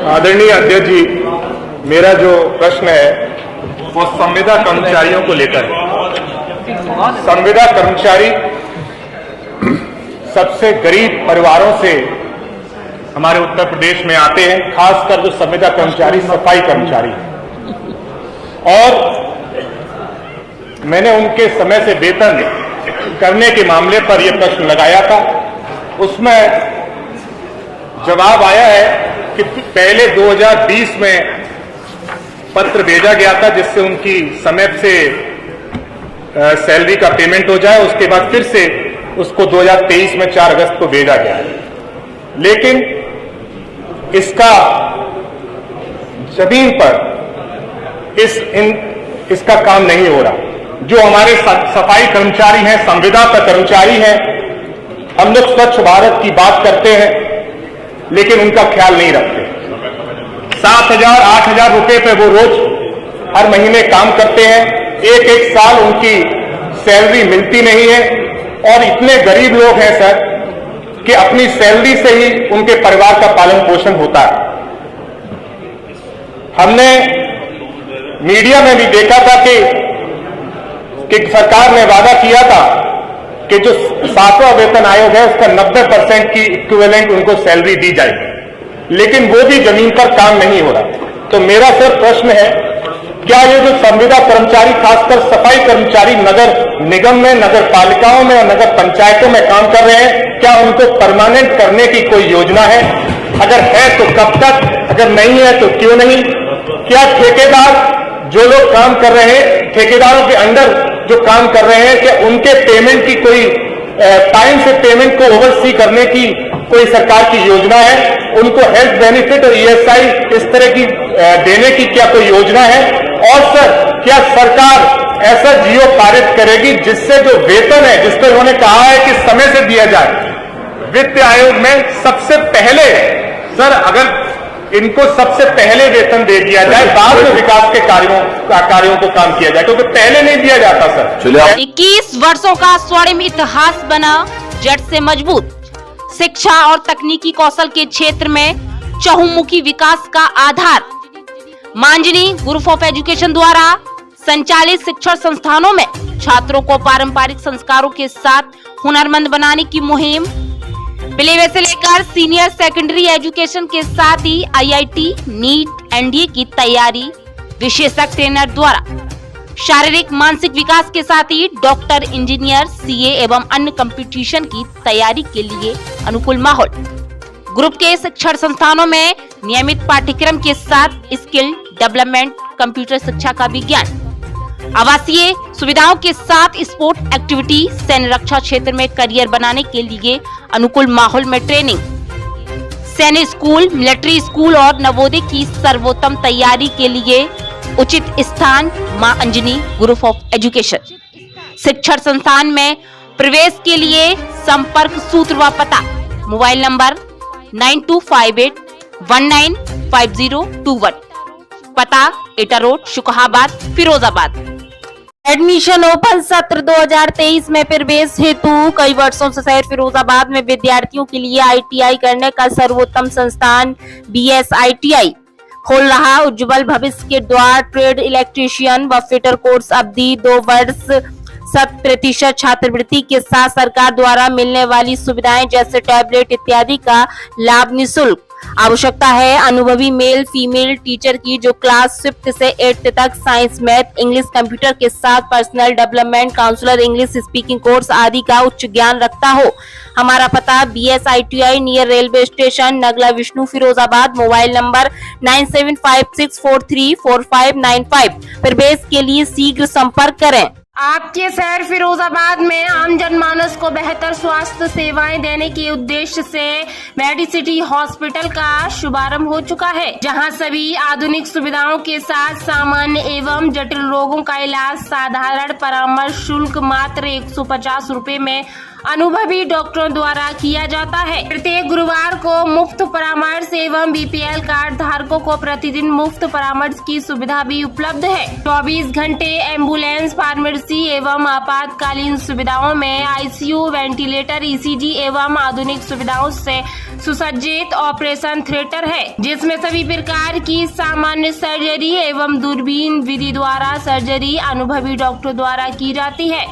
आदरणीय अध्यक्ष जी, मेरा जो प्रश्न है वो संविदा कर्मचारियों को लेकर है। संविदा कर्मचारी सबसे गरीब परिवारों से हमारे उत्तर प्रदेश में आते हैं, खासकर जो संविदा कर्मचारी सफाई कर्मचारी हैं। और मैंने उनके समय से वेतन करने के मामले पर यह प्रश्न लगाया था। उसमें जवाब आया है कि पहले 2020 में पत्र भेजा गया था जिससे उनकी समय से सैलरी का पेमेंट हो जाए, उसके बाद फिर से उसको 2023 में 4 अगस्त को भेजा गया है। लेकिन इसका जमीन पर इसका काम नहीं हो रहा। जो हमारे सफाई कर्मचारी हैं, संविदा का कर्मचारी हैं, हम लोग स्वच्छ भारत की बात करते हैं लेकिन उनका ख्याल नहीं रखते। 7,000 8,000 रुपए पे वो रोज हर महीने काम करते हैं, एक साल उनकी सैलरी मिलती नहीं है। और इतने गरीब लोग हैं सर कि अपनी सैलरी से ही उनके परिवार का पालन पोषण होता है। हमने मीडिया में भी देखा था कि सरकार ने वादा किया था कि जो 7वां वेतन आयोग है उसका 90% की इक्विवेलेंट उनको सैलरी दी जाएगी, लेकिन वो भी जमीन पर काम नहीं हो रहा। तो मेरा सर प्रश्न है, क्या ये जो संविदा कर्मचारी, खासकर सफाई कर्मचारी नगर निगम में, नगर पालिकाओं में और नगर पंचायतों में काम कर रहे हैं, क्या उनको परमानेंट करने की कोई योजना है? अगर है तो कब तक, अगर नहीं है तो क्यों नहीं? क्या ठेकेदार जो लोग काम कर रहे हैं, ठेकेदारों के अंडर जो काम कर रहे हैं, क्या उनके पेमेंट की कोई टाइम से पेमेंट को ओवरसी करने की कोई सरकार की योजना है? उनको हेल्थ बेनिफिट और ईएसआई इस तरह की देने की क्या कोई योजना है? और सर, क्या सरकार ऐसा जियो पारित करेगी जिससे जो वेतन है, जिस पर उन्होंने कहा है कि समय से दिया जाए, वित्त आयोग में सबसे पहले सर अगर इनको सबसे पहले वेतन दे दिया जाए, बाद में विकास के कार्यों को काम किया जाए, क्योंकि पहले नहीं दिया जाता सर। 21 वर्षों का स्वर्णिम इतिहास बना जड़ से मजबूत। शिक्षा और तकनीकी कौशल के क्षेत्र में चहुमुखी विकास का आधार। मांजनी ग्रुप ऑफ एजुकेशन द्वारा संचालित शिक्षण संस्थानों में छात्रों को पारंपरिक संस्कारों के साथ हुनरमंद बनाने की मुहिम प्ले से लेकर सीनियर सेकेंडरी एजुकेशन के साथ ही आईआईटी, नीट, एनडीए की तैयारी विशेषज्ञ ट्रेनर द्वारा शारीरिक मानसिक विकास के साथ ही डॉक्टर, इंजीनियर, सीए एवं अन्य कंपटीशन की तैयारी के लिए अनुकूल माहौल। ग्रुप के शिक्षण संस्थानों में नियमित पाठ्यक्रम के साथ स्किल डेवलपमेंट, कंप्यूटर शिक्षा का विज्ञान, आवासीय सुविधाओं के साथ स्पोर्ट एक्टिविटी, सैन्य रक्षा क्षेत्र में करियर बनाने के लिए अनुकूल माहौल में ट्रेनिंग, सैन्य स्कूल, मिलिट्री स्कूल और नवोदय की सर्वोत्तम तैयारी के लिए उचित स्थान मां अंजनी ग्रुप ऑफ एजुकेशन। शिक्षण संस्थान में प्रवेश के लिए संपर्क सूत्र व पता मोबाइल नंबर 9258 195021, पता एटा रोड, शुकहाबाद, फिरोजाबाद। एडमिशन ओपन सत्र 2023 में प्रवेश हेतु कई वर्षों से शहर फिरोजाबाद में विद्यार्थियों के लिए आईटीआई करने का सर्वोत्तम संस्थान बीएसआईटीआई खोल रहा। उज्जवल भविष्य के द्वार ट्रेड इलेक्ट्रीशियन व फिटर कोर्स अवधि 2 वर्ष 100% छात्रवृत्ति के साथ सरकार द्वारा मिलने वाली सुविधाएं जैसे टैबलेट इत्यादि का लाभ निःशुल्क। आवश्यकता है अनुभवी मेल फीमेल टीचर की जो क्लास 5th से 8th तक साइंस, मैथ, इंग्लिश, कंप्यूटर के साथ personal development, counsellor, English speaking course आदि का उच्च ज्ञान रखता हो। हमारा पता BSITI near railway station, Nagla Vishnu, Firozabad. Mobile number 9756434595। प्रवेश के लिए शीघ्र संपर्क करें। आपके शहर फिरोजाबाद में आम जनमानस को बेहतर स्वास्थ्य सेवाएं देने के उद्देश्य से मेडिसिटी हॉस्पिटल का शुभारंभ हो चुका है, जहां सभी आधुनिक सुविधाओं के साथ सामान्य एवं जटिल रोगों का इलाज साधारण परामर्श शुल्क मात्र 150 रुपए में अनुभवी डॉक्टरों द्वारा किया जाता है। प्रत्येक गुरुवार को मुफ्त परामर्श एवं बीपीएल कार्ड धारकों को प्रतिदिन मुफ्त परामर्श की सुविधा भी उपलब्ध है। 24 घंटे एम्बुलेंस, फार्मेसी एवं आपातकालीन सुविधाओं में आईसीयू, वेंटिलेटर, ईसीजी एवं आधुनिक सुविधाओं से सुसज्जित ऑपरेशन थिएटर है, जिसमें सभी प्रकार की सामान्य सर्जरी एवं दूरबीन विधि द्वारा सर्जरी अनुभवी डॉक्टर द्वारा की जाती है।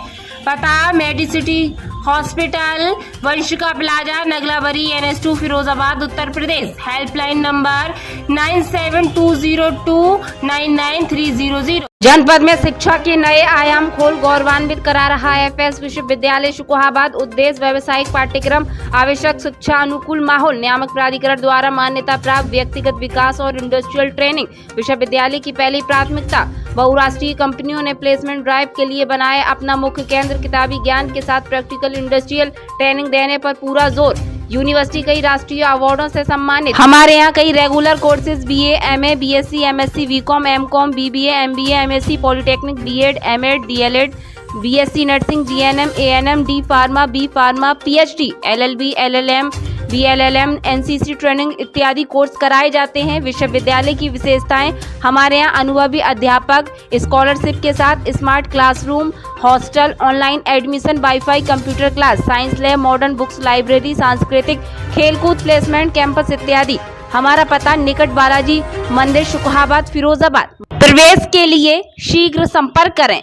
पता Medicity hospital, Vanshika plaza, Naglabari, NS2, Firozabad, Uttar Pradesh. Helpline number 9720299300। जनपद में शिक्षा के नए आयाम खोल गौरवान्वित करा रहा है एफएस विश्वविद्यालय शुकोहाबाद। उद्देश्य व्यावसायिक पाठ्यक्रम, आवश्यक शिक्षा, अनुकूल माहौल, नियामक प्राधिकरण द्वारा मान्यता प्राप्त व्यक्तिगत विकास और इंडस्ट्रियल ट्रेनिंग। विश्वविद्यालय की पहली प्राथमिकता बहुराष्ट्रीय कंपनियों ने प्लेसमेंट ड्राइव के लिए बनाया अपना मुख्य केंद्र। किताबी ज्ञान के साथ प्रैक्टिकल इंडस्ट्रियल ट्रेनिंग देने पर पूरा जोर। यूनिवर्सिटी कई राष्ट्रीय अवार्डों से सम्मानित। हमारे यहाँ कई regular courses BA, MA, BSc, MSc, BCom, MCom, BBA, MBA, MSc, polytechnic, B.Ed, M.Ed, DLED, BSc nursing, GNM, ANM, D pharma, B pharma, PhD, LLB, LLM, BLLM, NCC training इत्यादि कोर्स कराए जाते हैं। विश्वविद्यालय की विशेषताएं, हमारे यहाँ अनुभवी अध्यापक, स्कॉलरशिप के साथ smart classroom, hostel, online admission, wifi, computer class, science lab, modern books, library, सांस्कृतिक, खेलकूद, प्लेसमेंट कैंपस इत्यादि। हमारा पता निकट बालाजी मंदिर, शुकोहाबाद, फिरोजाबाद। प्रवेश के लिए शीघ्र संपर्क करें।